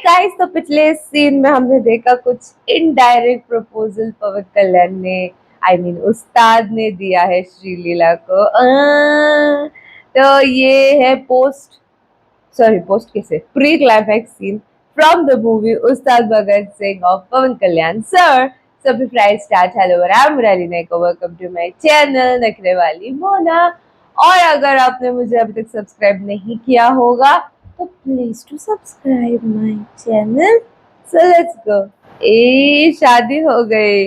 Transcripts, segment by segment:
Guys, तो पिछले scene में हमने देखा कुछ इनडायरेक्ट प्रपोजल पवन कल्याण ने उस्ताद ने दिया है श्रीलीला को। तो ये है पोस्ट कैसे pre climax scene from the movie Ustaad Bhagat Singh of Pawan Kalyan sir. So before I start, hello, I'm Murali Naiko. Welcome to my channel नखरे वाली मोना। और अगर आपने मुझे अभी तक सब्सक्राइब नहीं किया होगा तो please to subscribe my channel. So let's go. ए शादी हो गई।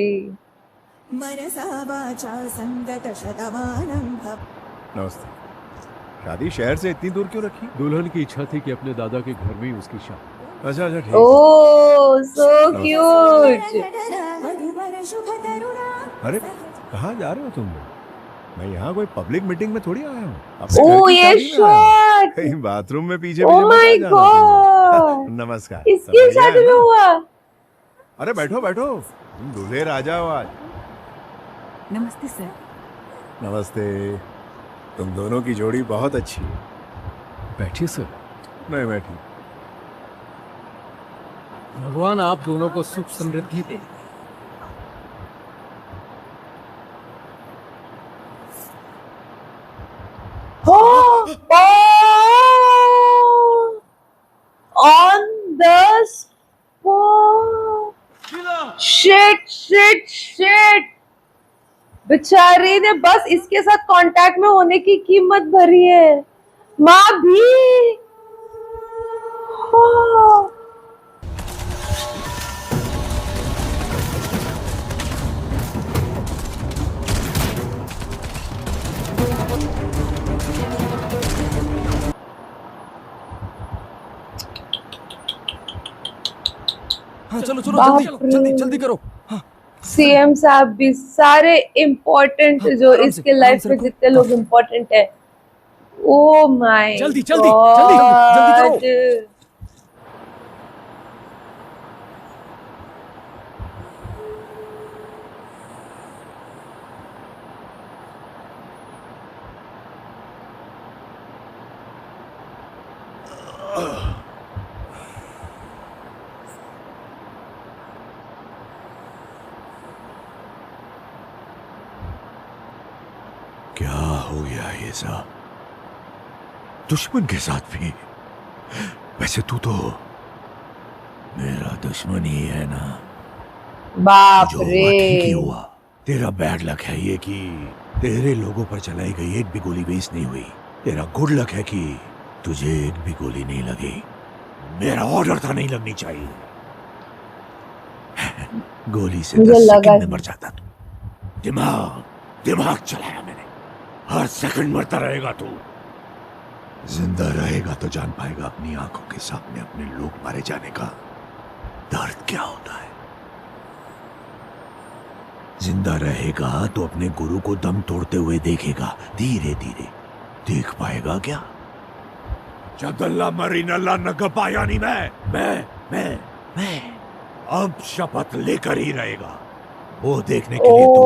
नमस्ते। शादी शहर से इतनी दूर क्यों रखी? दुल्हन की इच्छा थी कि अपने दादा के घर में ही उसकी शादी। अच्छा अच्छा ठीक। ओह सो क्यूट। अरे कहाँ जा रहे हो तुम लोग? मैं यहाँ कोई पब्लिक मीटिंग में थोड़ी आया हूँ। ओह ये शॉट। कहीं बाथरूम में पीछे ओह माय गॉड। नमस्कार। इसकी शादी में हुआ। अरे बैठो बैठो, तुम दूल्हे राजा हो आज। नमस्ते सर। नमस्ते। तुम दोनों की जोड़ी बहुत अच्छी है। बैठिए सर। नहीं बैठी। भगवान आप दोनों को सुख समृद्धि दे। On the spot. Shit. बेचारी ने बस इसके साथ कांटेक्ट में होने की कीमत भरी है। माँ भी। हाँ चलो जल्दी जल्दी करो। हाँ। सीएम साहब भी सारे इम्पोर्टेंट जो इसके लाइफ में जितने लोग इम्पोर्टेंट है। ओ माय जल्दी करो। क्या हो गया ये सब? दुश्मन के साथ भी? वैसे तू तो मेरा दुश्मन ही है ना। बाप जो रे। हुआ ठीक ही हुआ। तेरा बैड लक है ये कि तेरे लोगों पर चलाई गई एक भी गोली वेस्ट नहीं हुई। तेरा गुड लक है कि तुझे एक भी गोली नहीं लगी। मेरा ऑर्डर था नहीं लगनी चाहिए। गोली से 10 सेकंड में मर जाता तू। दिमाग चलाया मैंने। हर सेकंड मरता रहेगा तू। जिंदा रहेगा तो जान पाएगा अपनी आंखों के सामने अपने लोग मारे जाने का दर्द क्या होता है। जिंदा रहेगा तो अपने गुरु को दम तोड़ते हुए देखेगा। धीरे धीरे देख पाएगा क्या? जदल्ला मरी नल्ला नग पाया नहीं। मैं अब शपथ लेकर ही रहेगा। वो देखने के लिए तू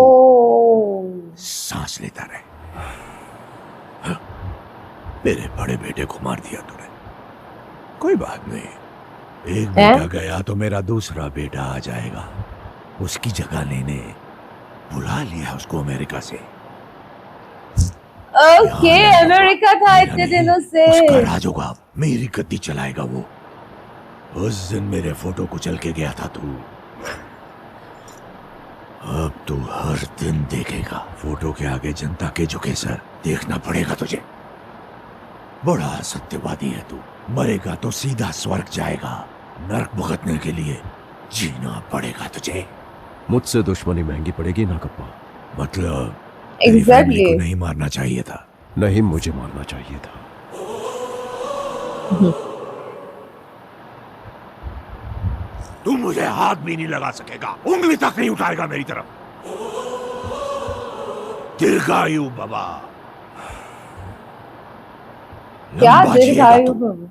सांस लेता रहे। मेरे बड़े बेटे को मार दिया तूने। कोई बात नहीं, एक बेटा गया तो मेरा दूसरा बेटा आ जाएगा। उसकी जगह लेने बुला लिया उसको अमेरिका से। ओके, अमेरिका था इतने दिनों से। उसका राज होगा, मेरी गद्दी चलाएगा वो। उस दिन मेरे फोटो को चल के गया था तू। अब तू हर दिन देखेगा फोटो के आगे जनता के झुके सर। देखना पड़ेगा तुझे। बड़ा सत्यवादी है तू। मरेगा तो सीधा स्वर्ग जाएगा। नरक भुगतने के लिए जीना पड़ेगा तुझे। मुझसे दुश्मनी महंगी पड़ेगी ना कप्पा। मतलब एग्जैक्टली को नहीं मारना चाहिए था। नहीं, मुझे मारना चाहिए था। तू मुझे हाथ भी नहीं लगा सकेगा। उंगली तक नहीं उठाएगा मेरी तरफ। दीर्घायु बाबा। क्या दीर्घायु बाबा?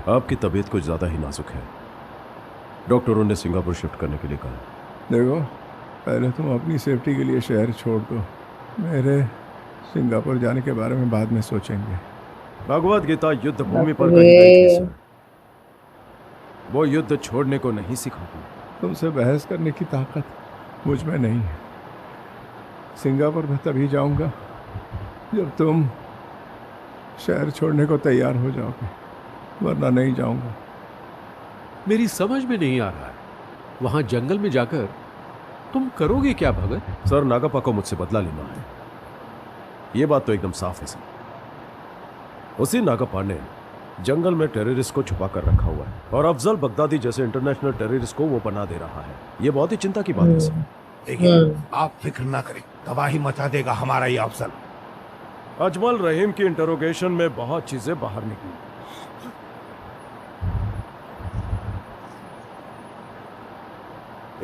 आपकी तबीयत कुछ ज्यादा ही नाजुक है। डॉक्टरों ने सिंगापुर शिफ्ट करने के लिए कहा। देखो, पहले तुम अपनी सेफ्टी के लिए शहर छोड़ दो, मेरे सिंगापुर जाने के बारे में बाद में सोचेंगे। भगवत गीता युद्ध भूमि पर बाप कही गई थी रे। सर, वो युद्ध छोड़ने को नहीं सिखाती। तुमसे बहस करने की ताकत मुझ में नहीं है। सिंगापुर में तभी जाऊंगा जब तुम शहर छोड़ने को तैयार हो जाओगे, वरना नहीं जाऊंगा। मेरी समझ में नहीं आ रहा है, वहां जंगल में जाकर तुम करोगे क्या भगत? सर, नागप्पा को मुझसे बदला लेना है, ये बात तो एकदम साफ है सर। उसी नागप्पा ने जंगल में टेररिस्ट को छुपा कर रखा हुआ है और अफजल बगदादी जैसे इंटरनेशनल टेररिस्ट को वो पनाह दे रहा है। ये बहुत ही चिंता की बात है सर। देखिए, आप फिक्र ना करें, तबाही मचा देगा हमारा ये अफजल। अजमल रहीम की इंटरोगेशन में बहुत चीजें बाहर निकली।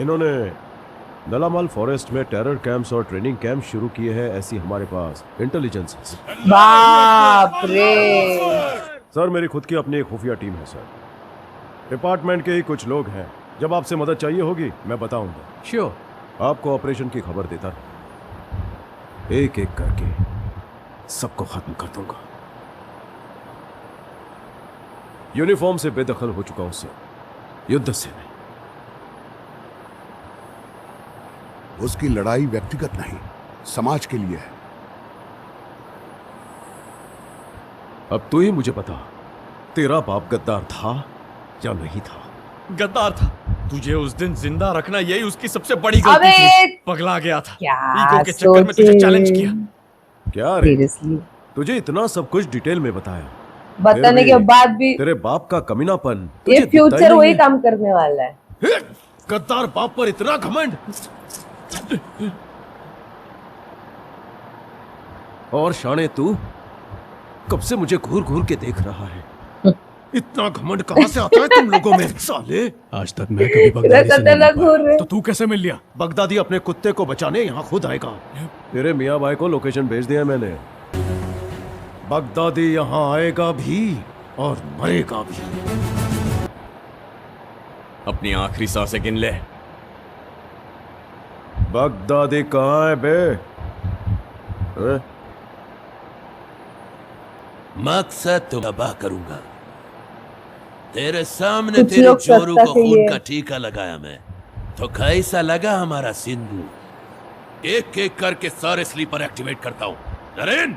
इन्होंने नलामल फॉरेस्ट में टेरर कैंप्स और ट्रेनिंग कैंप शुरू किए हैं, ऐसी हमारे पास इंटेलिजेंस है। बाप रे। सर, मेरी खुद की अपनी एक खुफिया टीम है सर, डिपार्टमेंट के ही कुछ लोग हैं। जब आपसे मदद चाहिए होगी मैं बताऊंगा। श्योर। आपको ऑपरेशन की खबर देता रहूं, एक एक करके सबको खत्म कर दूंगा। यूनिफॉर्म से बेदखल हो चुका हूं सर, युद्ध से नहीं। उसकी लड़ाई व्यक्तिगत नहीं, समाज के लिए है। अब तू ही मुझे बता, तेरा बाप गद्दार था या नहीं था? गद्दार था। तुझे उस दिन जिंदा रखना यही उसकी सबसे बड़ी गलती अबे थी। पगला गया था, क्या ईगो के चक्कर में तुझे चैलेंज किया। क्या रे, सीरियसली तुझे इतना सब कुछ डिटेल में बताया, बताने फिर के भी बाद भी तेरे बाप का कमीनापन ये तुझे दिखता ही फ्यूचर नहीं वही है। काम करने वाला है। गद्दार बाप पर इतना घमंड। और शाने तू कब से मुझे घूर घूर के देख रहा है? इतना घमंड कहां से आता है तुम लोगों में साले? आज तक मैं कभी इतना बगदादी से नहीं खतरनाक मिल घूर पाया। रहे। तो तू कैसे मिल लिया? बगदादी अपने कुत्ते को बचाने यहाँ खुद आएगा। तेरे मियाँ भाई को लोकेशन भेज दिया मैंने। बगदादी यहाँ आएगा भी और मरेगा भी। अपनी आखिरी सांसें गिन ले। बगदादी कहाँ है बे? हैं? मकसद तो तबाह करूंगा। तेरे सामने कुछ तेरे लोग जोरू सत्ता को के खून लिए- का टीका लगाया मैं, तो कैसा लगा हमारा सिंधु? एक एक करके सारे स्लीपर एक्टिवेट करता हूं। नरेन,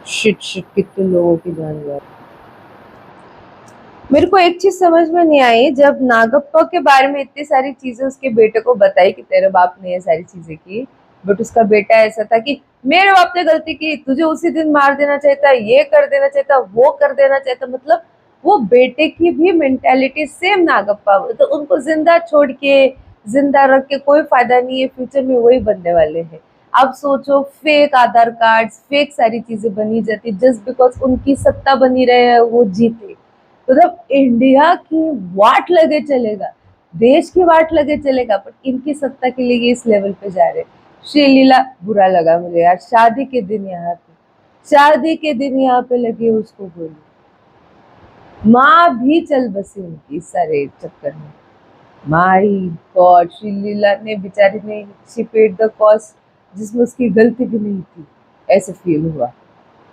शिट शिट, कितने लोगों की जान गई। मेरे को एक चीज समझ में नहीं आई, जब नागप्पा के बारे में इतनी सारी चीजें उसके बेटे को बताई कि तेरे बाप ने ये सारी चीजें की, बट उसका बेटा ऐसा था कि मेरे बाप ने गलती की, तुझे उसी दिन मार देना चाहिए था, ये कर देना चाहिए था, वो कर देना चाहिए था। मतलब वो बेटे की भी मेंटालिटी सेम नागप्पा। तो उनको जिंदा छोड़ के, जिंदा रख के कोई फायदा नहीं है, फ्यूचर में वही बनने वाले हैं। अब सोचो, फेक आधार कार्ड, फेक सारी चीजें बनी जाती जस्ट बिकॉज उनकी सत्ता बनी रहे, वो जीते। मतलब इंडिया की वाट लगे चलेगा, देश की वाट लगे चलेगा, बट इनकी सत्ता के लिए ये इस लेवल पे जा रहे। श्रीलीला बुरा लगा मुझे यार, शादी के दिन यहाँ पे, शादी के दिन यहाँ पे लगी उसको गोली। माँ भी चल बसी उनकी इस सारे चक्कर में। माय गॉड, श्रीलीला ने बेचारी ने शी पेड द कॉस्ट जिसमें उसकी गलती भी नहीं थी, ऐसे फील हुआ।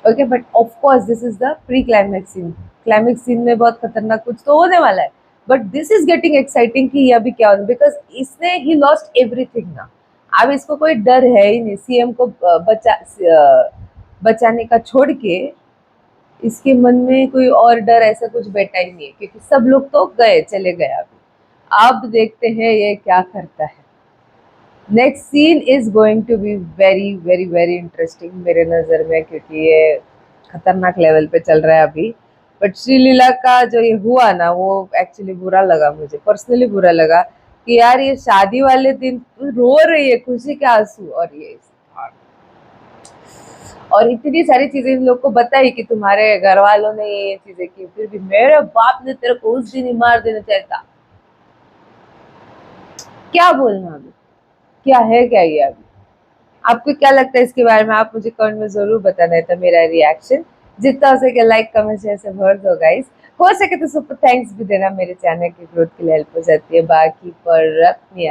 Okay, but of course this is the pre climax scene. Climax scene में बहुत खतरनाक कुछ तो होने वाला है, but this is getting exciting कि ये अभी क्या होगा, बिकॉज इसने ही लॉस्ट एवरीथिंग ना। अब इसको कोई डर है ही नहीं, सीएम को बचाने का छोड़ के इसके मन में कोई और डर ऐसा कुछ बैठा ही नहीं है, क्योंकि सब लोग तो गए, चले गए। अभी अब देखते हैं ये क्या करता है। Next scene is going to be very very very interesting मेरे नज़र में, क्योंकि ये खतरनाक लेवल पे चल रहा है अभी। बट श्रीलीला का जो ये हुआ ना, वो एक्चुअली बुरा लगा, मुझे पर्सनली बुरा लगा कि यार ये शादी वाले दिन रो रही है खुशी के आंसू, और इतनी सारी चीजें इन लोग को बताई कि तुम्हारे घर वालों ने ये चीजें की, फिर भी मेरे बाप ने तेरे को उस दिन ही मार देना चाहिए था। क्या बोलना अभी, क्या है क्या ये अभी? आपको क्या लगता है इसके बारे में? आप मुझे कमेंट में जरूर बताना है। तो मेरा रिएक्शन जितना हो सके लाइक कमेंट शेयर से भर दो गाइस। हो सके तो सुपर थैंक्स भी देना, मेरे चैनल की ग्रोथ के लिए हेल्प हो जाती है। बाकी पर रखनी